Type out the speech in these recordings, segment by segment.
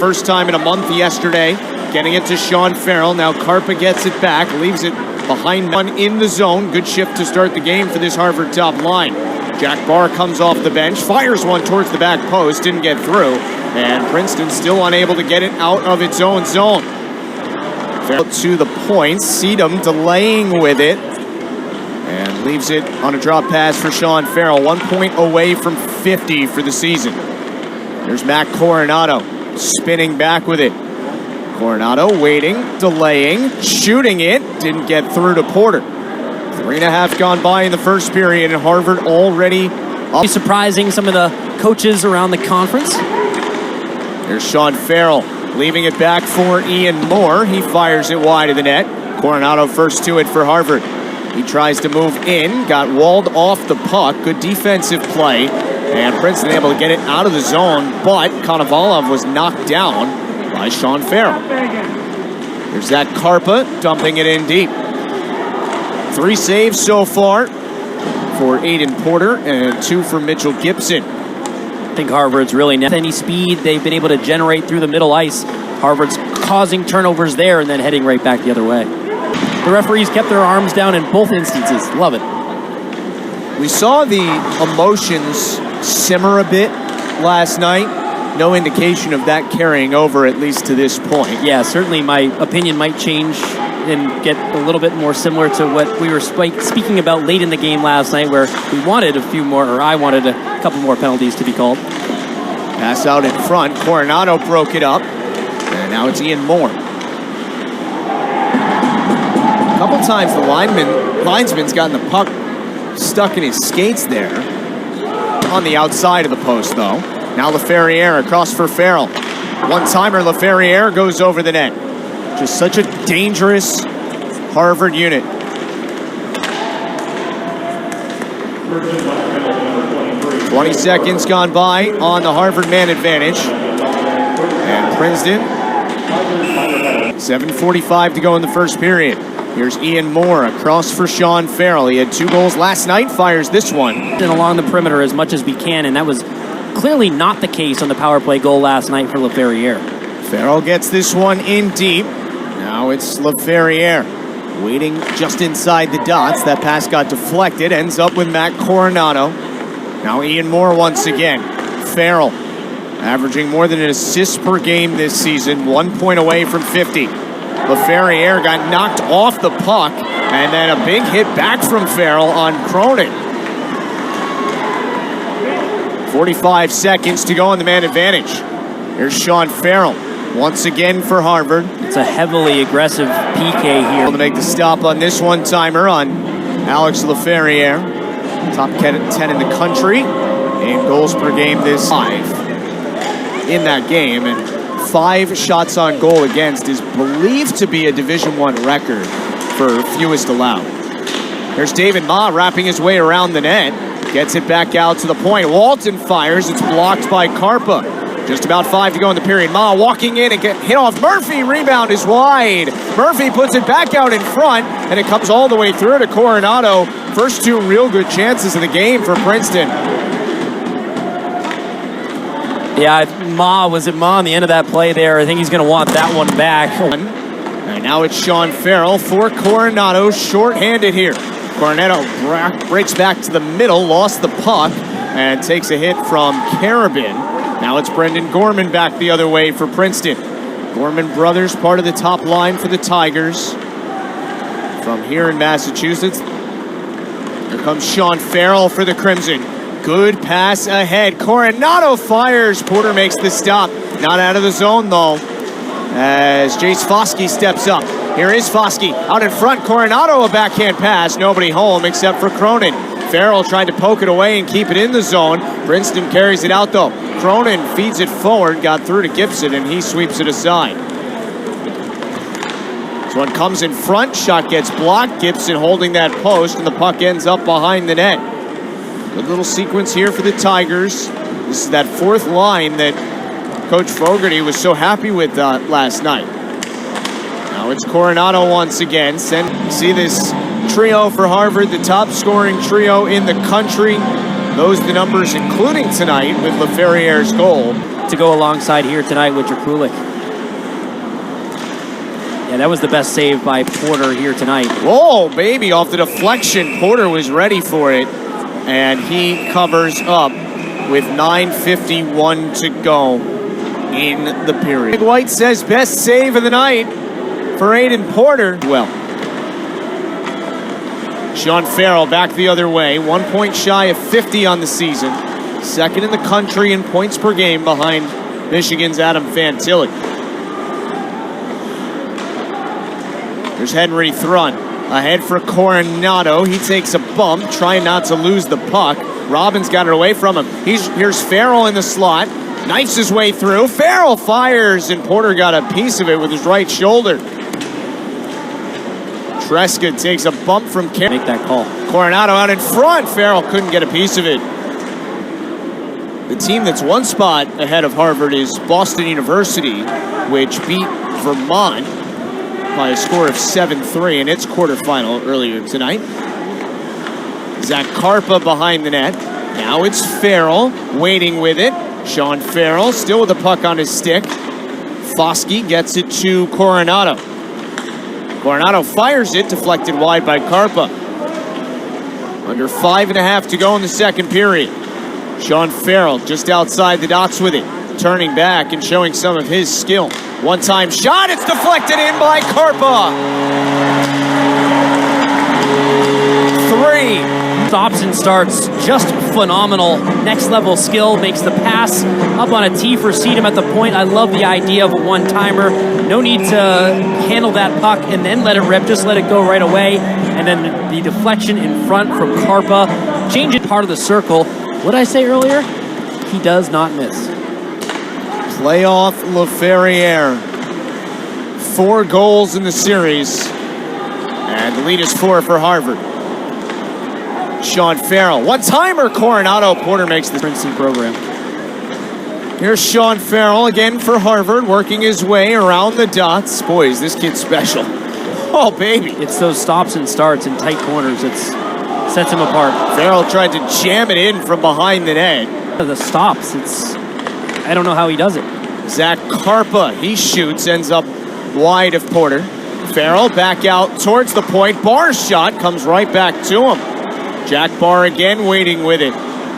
First time in a month yesterday, getting it to Sean Farrell. Now Karpa gets it back, leaves it behind one in the zone. Good shift to start the game for this Harvard top line. Jack Barr comes off the bench, fires one towards the back post, didn't get through, and Princeton still unable to get it out of its own zone. Farrell to the point, Seedham delaying with it, and leaves it on a drop pass for Sean Farrell. 1 point away from 50 for the season. There's Matt Coronado spinning back with it. Coronado waiting, delaying, shooting it, didn't get through to Porter. 3.5 gone by in the first period, and Harvard already up. Surprising some of the coaches around the conference. There's Sean Farrell leaving it back for Ian Moore. He fires it wide of the net. Coronado first to it for Harvard. He tries to move in, got walled off the puck. Good defensive play, and Princeton able to get it out of the zone, but Konovalov was knocked down by Sean Farrell. There's that Karpa dumping it in deep. 3 saves so far for Aiden Porter and 2 for Mitchell Gibson. I think Harvard's really not any speed they've been able to generate through the middle ice. Harvard's causing turnovers there and then heading right back the other way. The referees kept their arms down in both instances. Love it. We saw the emotions simmer a bit last night. No indication of that carrying over, at least to this point. Yeah, certainly my opinion might change and get a little bit more similar to what we were speaking about late in the game last night, where we wanted a few more, or I wanted a couple more penalties to be called. Pass out in front. Coronado broke it up, and now it's Ian Moore. A couple times the linesman's gotten the puck stuck in his skates there. On the outside of the post, though. Now LaFerriere across for Farrell. One-timer, LaFerriere goes over the net. Just such a dangerous Harvard unit. "20 seconds gone by on the Harvard man advantage. And Princeton, 7:45 to go in the first period. Here's Ian Moore across for Sean Farrell. He had 2 goals last night, fires this one. And along the perimeter as much as we can, and that was clearly not the case on the power play goal last night for LaFerriere. Farrell gets this one in deep. Now it's LaFerriere waiting just inside the dots. That pass got deflected, ends up with Matt Coronado. Now Ian Moore once again. Farrell averaging more than an assist per game this season, 1 point away from 50. LaFerriere got knocked off the puck, and then a big hit back from Farrell on Cronin. 45 seconds to go on the man advantage. Here's Sean Farrell once again for Harvard. It's a heavily aggressive PK here. To make the stop on this one-timer on Alex LaFerriere. Top 10 in the country in goals per game this 5 in that game, and 5 shots on goal against is believed to be a Division I record for fewest allowed. There's David Ma wrapping his way around the net. Gets it back out to the point. Walton fires. It's blocked by Karpa. Just about 5 to go in the period. Ma walking in and get hit off Murphy. Rebound is wide. Murphy puts it back out in front, and it comes all the way through to Coronado. First 2 real good chances of the game for Princeton. Yeah, Ma on the end of that play there. I think he's going to want that one back. And now it's Sean Farrell for Coronado. Short-handed here. Coronado breaks back to the middle, lost the puck, and takes a hit from Carabin. Now it's Brendan Gorman back the other way for Princeton. Gorman brothers, part of the top line for the Tigers. From here in Massachusetts, here comes Sean Farrell for the Crimson. Good pass ahead. Coronado fires. Porter makes the stop. Not out of the zone, though, as Jace Foskey steps up. Here is Foskey out in front. Coronado, a backhand pass. Nobody home except for Cronin. Farrell tried to poke it away and keep it in the zone. Princeton carries it out, though. Cronin feeds it forward, got through to Gibson, and he sweeps it aside. This one comes in front. Shot gets blocked. Gibson holding that post, and the puck ends up behind the net. Good little sequence here for the Tigers. This is that 4th line that Coach Fogarty was so happy with last night. Now it's Coronado once again. See this trio for Harvard, the top scoring trio in the country. Those the numbers, including tonight with LaFerriere's goal. To go alongside here tonight with Drakulik. Yeah, that was the best save by Porter here tonight. Whoa, baby, off the deflection. Porter was ready for it, and he covers up with 9:51 to go in the period. White says best save of the night for Aiden Porter. Well, Sean Farrell back the other way, 1 point shy of 50 on the season. Second in the country in points per game behind Michigan's Adam Fantilli. There's Henry Thrun ahead for Coronado. He takes a bump, trying not to lose the puck. Robbins got it away from him. Here's Farrell in the slot. Knifes his way through. Farrell fires, and Porter got a piece of it with his right shoulder. Treska takes a bump from Make that call. Coronado out in front. Farrell couldn't get a piece of it. The team that's one spot ahead of Harvard is Boston University, which beat Vermont by a score of 7-3 in its quarterfinal earlier tonight. Zach Karpa behind the net. Now it's Farrell waiting with it. Sean Farrell still with the puck on his stick. Foskey gets it to Coronado. Coronado fires it, deflected wide by Karpa. Under 5.5 to go in the second period. Sean Farrell just outside the dots with it. Turning back and showing some of his skill. One-time shot, it's deflected in by Karpa. 3. Stops and starts, just phenomenal. Next level skill, makes the pass up on a tee for Sedum at the point. I love the idea of a one-timer. No need to handle that puck and then let it rip, just let it go right away. And then the deflection in front from Karpa. Change it part of the circle. What did I say earlier? He does not miss. Playoff LaFerriere. 4 goals in the series. And the lead is 4 for Harvard. Sean Farrell. One-timer, Coronado. Porter makes the Princeton program. Here's Sean Farrell again for Harvard, working his way around the dots. Boys, this kid's special. Oh, baby. It's those stops and starts in tight corners that sets him apart. Farrell tried to jam it in from behind the net. The stops, I don't know how he does it. Zach Karpa, he shoots, ends up wide of Porter. Farrell back out towards the point. Barr's shot comes right back to him. Jack Barr again waiting with it.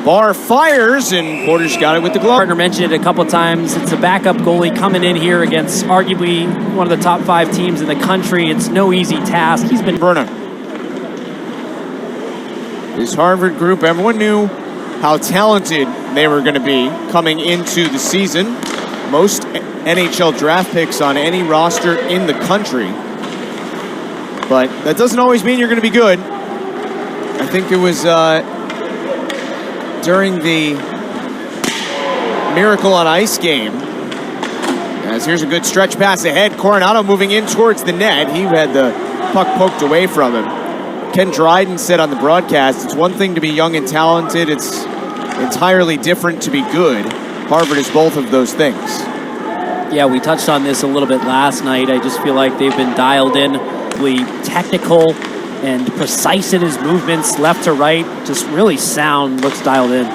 Barr fires, and Porter's got it with the glove. Partner mentioned it a couple times. It's a backup goalie coming in here against arguably one of the top 5 teams in the country. It's no easy task. He's been... Burner. This Harvard group, everyone knew how talented they were going to be coming into the season. Most NHL draft picks on any roster in the country. But that doesn't always mean you're going to be good. I think it was during the Miracle on Ice game. As here's a good stretch pass ahead. Coronado moving in towards the net. He had the puck poked away from him. Ken Dryden said on the broadcast, it's one thing to be young and talented. It's entirely different to be good. Harvard is both of those things. Yeah, we touched on this a little bit last night. I just feel like they've been dialed in, really technical and precise in his movements, left to right, just really sound, looks dialed in.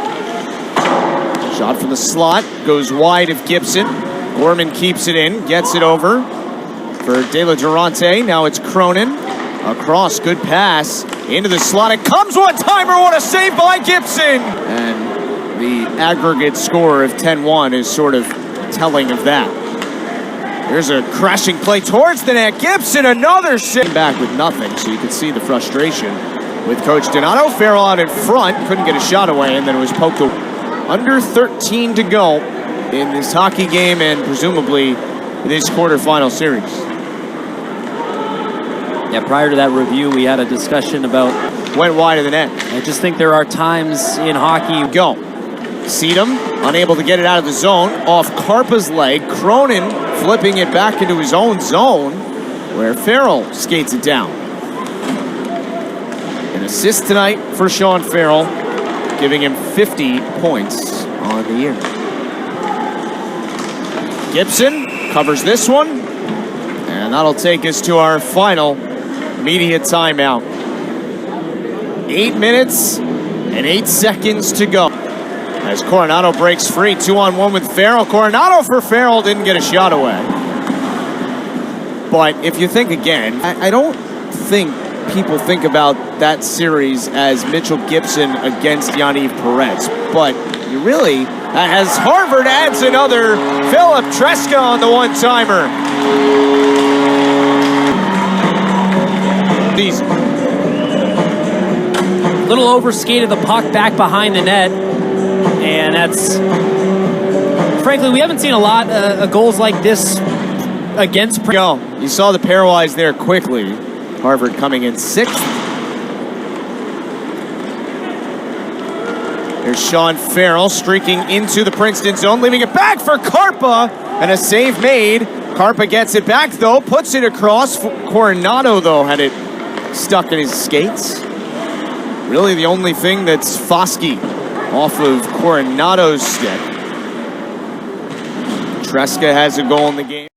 Shot from the slot, goes wide of Gibson. Gorman keeps it in, gets it over for De La Durante. Now it's Cronin. Across, good pass, into the slot. It comes one-timer, what a save by Gibson! And the aggregate score of 10-1 is sort of telling of that. There's a crashing play towards the net. Gibson, another save. Back with nothing, so you can see the frustration with Coach Donato. Farrell out in front, couldn't get a shot away, and then it was poked away. Under 13 to go in this hockey game and presumably this quarterfinal series. Yeah, prior to that review, we had a discussion about... Went wide of the net. I just think there are times in hockey... Go. Sedum, unable to get it out of the zone, off Karpa's leg. Cronin flipping it back into his own zone, where Farrell skates it down. An assist tonight for Sean Farrell, giving him 50 points on the year. Gibson covers this one, and that'll take us to our final media timeout. 8 minutes and 8 seconds to go. As Coronado breaks free, 2-on-1 with Farrell. Coronado for Farrell, didn't get a shot away. But if you think again, I don't think people think about that series as Mitchell Gibson against Yaniv Perez. But you really, as Harvard adds another, Philip Treska on the one-timer. These little overskated the puck back behind the net, and that's, frankly, we haven't seen a lot of goals like this against Princeton. You saw the pairwise there quickly. Harvard coming in 6th. There's Sean Farrell streaking into the Princeton zone, leaving it back for Karpa, and a save made. Karpa gets it back, though, puts it across. Coronado, though, had it stuck in his skates. Really the only thing that's Foskey off of Coronado's stick. Treska has a goal in the game.